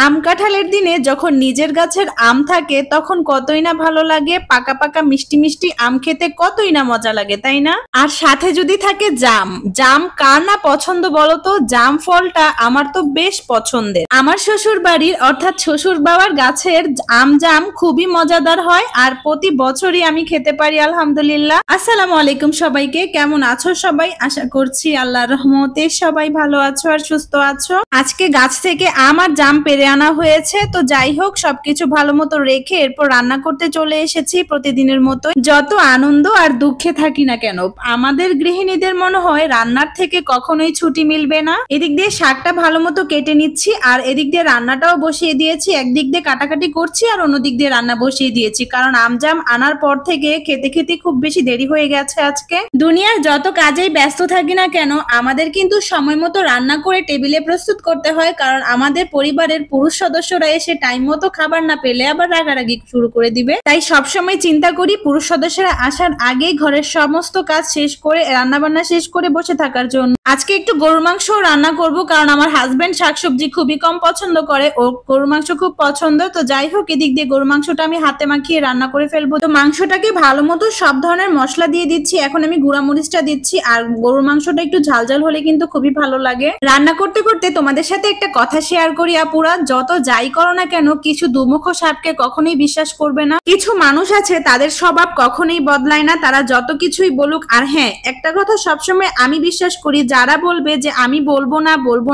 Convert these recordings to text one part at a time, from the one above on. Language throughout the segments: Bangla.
আম কাঁঠালের দিনে যখন নিজের গাছের আম থাকে তখন কতই না ভালো লাগে, পাকা পাকা মিষ্টি মিষ্টি আম খেতে কতই না মজা লাগে, তাই না? আর সাথে যদি থাকে জাম, জাম কার না পছন্দ বলতো? জাম ফলটা আমার তো বেশ পছন্দের। আমার শ্বশুর বাড়ির অর্থাৎ শ্বশুর বাবার গাছের জাম খুবই মজাদার হয় আর প্রতি বছরই আমি খেতে পারি আলহামদুলিল্লাহ। আসসালামু আলাইকুম সবাইকে, কেমন আছো সবাই? আশা করছি আল্লাহর রহমতে সবাই ভালো আছো আর সুস্থ আছো। আজকে গাছ থেকে আম আর জাম পেরে আনা হয়েছে, তো যাই হোক সবকিছু ভালো মতো রেখে এরপর রান্না করতে চলে এসেছি প্রতিদিনের মতো। যত আনন্দ আর দুঃখে থাকি না কেন, আমাদের গৃহিণীদের মনে হয় রান্নার থেকে কখনোই ছুটি মিলবে না। এদিক দিয়ে শাকটা ভালো মতো কেটে নিচ্ছি আর এদিক দিয়ে রান্নাটাও বসিয়ে দিয়েছি। একদিক দিয়ে কাটাকাটি করছি আর অন্যদিক দিয়ে রান্না বসিয়ে দিয়েছি, কারণ আম জাম আনার পর থেকে খেতে খেতে খুব বেশি দেরি হয়ে গেছে আজকে। দুনিয়ার যত কাজেই ব্যস্ত থাকি না কেন, আমাদের কিন্তু সময় মতো রান্না করে টেবিলে প্রস্তুত করতে হয়, কারণ আমাদের পরিবারের পুরুষ সদস্যরা এসে টাইম মতো খাবার না পেলে আবার রাগারাগি শুরু করে দিবে। তাই সবসময় চিন্তা করি পুরুষ সদস্যরা আসার আগেই ঘরের সমস্ত কাজ শেষ করে রান্না বান্না শেষ করে বসে থাকার জন্য। আজকে একটু গরুর মাংস রান্না করব, কারণ আমার হাজবেন্ড শাকসবজি খুবই কম পছন্দ করে, ও গরুর মাংস খুব পছন্দ। তো যাই হোক, এদিক দিয়ে গরুর মাংসটা আমি হাতে মাখিয়ে রান্না করে ফেলবো। তো মাংসটাকে ভালো মতো সব ধরনের মশলা দিয়ে দিচ্ছি। এখন আমি গুঁড়া মরিচটা দিচ্ছি, আর গরুর মাংসটা একটু ঝালঝাল হলে কিন্তু খুবই ভালো লাগে। রান্না করতে করতে তোমাদের সাথে একটা কথা শেয়ার করি আপুরা, যত যাই করো না কেন কিছু দুমুখ সাপকে কখনোই বিশ্বাস করবে না। কিছু মানুষ আছে তাদের স্বভাব কখনোই বদলায় না, তারা যত কিছুই বলুক। আর হ্যাঁ, একটা কথা সবসময় আমি বিশ্বাস করি, যারা বলবে যে আমি বলবো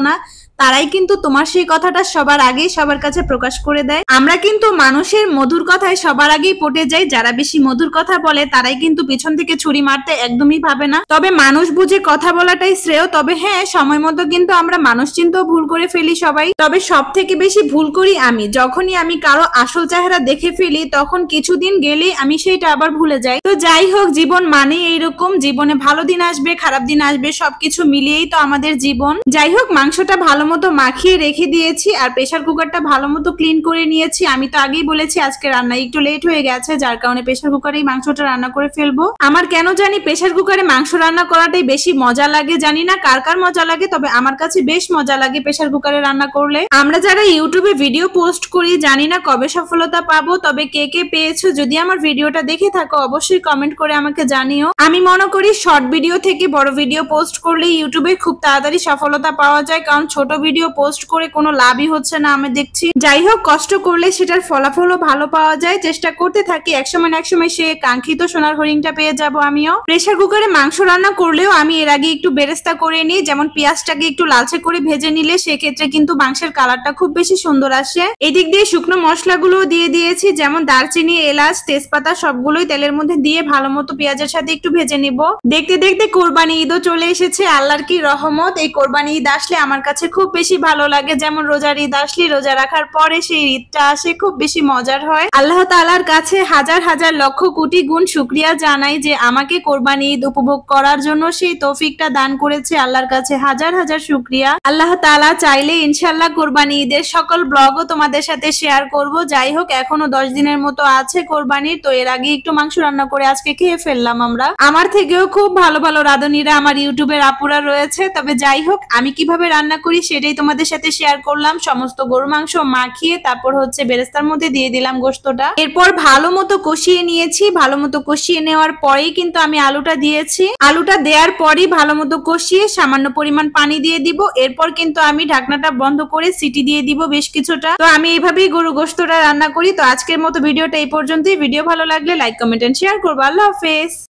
না তারাই কিন্তু তোমার সেই কথাটা সবার আগেই সবার কাছে প্রকাশ করে দেয়। আমরা কিন্তু মানুষের মধুর কথায় সবার আগেই পটে যাই, যারা বেশি মধুর কথা বলে তারাই কিন্তু পিছন থেকে ছুরি মারতে একদমই ভাবে না। তবে মানুষ বুঝে কথা বলাটাই শ্রেয়। তবে হ্যাঁ, সময় মতো কিন্তু আমরা মানুষ চিনতেও ভুল করে ফেলি সবাই। তবে সব থেকে বেশি ভুল করি আমি, যখনই আমি কারো আসল চেহারা দেখে ফেলি তখন কিছুদিন গেলেই আমি সেইটা আবার ভুলে যাই। তো যাই হোক, জীবন মানে এইরকম, জীবনে ভালো দিন আসবে খারাপ দিন আসবে, সবকিছু মিলিয়েই তো আমাদের জীবন। যাই হোক, মাংসটা ভালো মতো মাখিয়ে রেখে দিয়েছি আর প্রেসার কুকারটা ভালো মতো ক্লিন করে নিয়েছি। আমি তো আগেই বলেছি আজকে রান্না একটু লেট হয়ে গেছে, যার কারণে প্রেসার কুকারেই মাংসটা রান্না করে ফেলবো। আমার কেন জানি প্রেসার কুকারে মাংস রান্না করাটাই বেশি মজা লাগে, জানি না কার কার মজা লাগে, তবে আমার কাছে বেশ মজা লাগে প্রেসার কুকারে রান্না করলে। আমরা যারা ইউটিউবে ভিডিও পোস্ট করি জানি না কবে সফলতা পাবো, তবে কে কে পেয়েছো যদি আমার ভিডিওটা দেখে থাকো অবশ্যই কমেন্ট করে আমাকে জানিও। আমি মনে করি শর্ট ভিডিও থেকে বড় ভিডিও পোস্ট করলে ইউটিউবে খুব তাড়াতাড়ি সফলতা পাওয়া যায়, কারণ ছোট ভিডিও পোস্ট করে কোনো লাভই হচ্ছে না আমি দেখছি। যাই হোক, কষ্ট করলে সেটার ফলাফলও ভালো পাওয়া যায়। চেষ্টা করতে থাকি, একসময় না একসময় সে কাঙ্ক্ষিত সোনার হরিণটা পেয়ে যাব আমিও। প্রেসার কুকারে মাংস রান্না করলেও আমি এর আগে একটু বেরেস্তা করে নিই, যেমন পেঁয়াজটাকে একটু লালচে করে ভেজে নিলে সেক্ষেত্রে কিন্তু মাংসের কালারটা খুব বেশি সুন্দর আসে। এদিক দিয়ে শুকনো মশলাগুলো দিয়ে দিয়েছি, যেমন দারচিনি, এলাচ, তেজপাতা সবগুলোই তেলের মধ্যে দিয়ে ভালো মতো পেঁয়াজের সাথে একটু ভেজে নিব। দেখতে দেখতে কোরবানি ঈদও চলে এসেছে, আল্লাহর কি রহমত। এই কোরবানি ঈদ আসলে আমার কাছে খুব বেশি ভালো লাগে, যেমন রোজার ঈদ আসলে রোজা রাখার পরে সেই ঈদটা আসে, খুব বেশি মজার হয়। আল্লাহ তাআলার কাছে হাজার হাজার লক্ষ কোটি গুণ শুকরিয়া জানাই যে আমাকে কোরবানি ঈদ উপভোগ করার জন্য সেই তৌফিকটা দান করেছে। আল্লাহর কাছে হাজার হাজার শুকরিয়া। আল্লাহ তাআলা চাইলে ইনশাআল্লাহ কোরবানি ঈদের সকল ব্লগও তোমাদের সাথে শেয়ার করব। যাই হোক, এখনো 10 দিনের মতো আছে কোরবানির, তো এর আগে একটু মাংস রান্না করে আজকে খেয়ে ফেললাম আমরা। আমার থেকেও খুব ভালো ভালো রাঁধুনিরা আমার ইউটিউবের আপুরা রয়েছে। তবে যাই হোক, আমি কিভাবে রান্না করি সেটাই তোমাদের সাথে শেয়ার করলাম। সমস্ত গরু মাংস মাখিয়ে তারপর বেরেস্তার মধ্যে দিয়ে দিলাম গোশতটা, এরপর ভালো মতো কষিয়ে নিয়েছি। ভালো মতো কষিয়ে নেওয়ার পরেই কিন্তু আমি আলুটা দিয়েছি। আলুটা দেওয়ার পরই ভালো মতো কষিয়ে সামান্য পরিমাণ পানি দিয়ে দিব। এরপর কিন্তু আমি ঢাকনাটা বন্ধ করে সিটি দিয়ে দিব বেশ কিছুটা। তো আমি এইভাবেই গরু গোশতটা রান্না করি। তো আজকের মতো ভিডিওটা এই পর্যন্তই। ভিডিও ভালো লাগলে লাইক, কমেন্ট এন্ড শেয়ার করবো। আল্লাহ হাফেজ।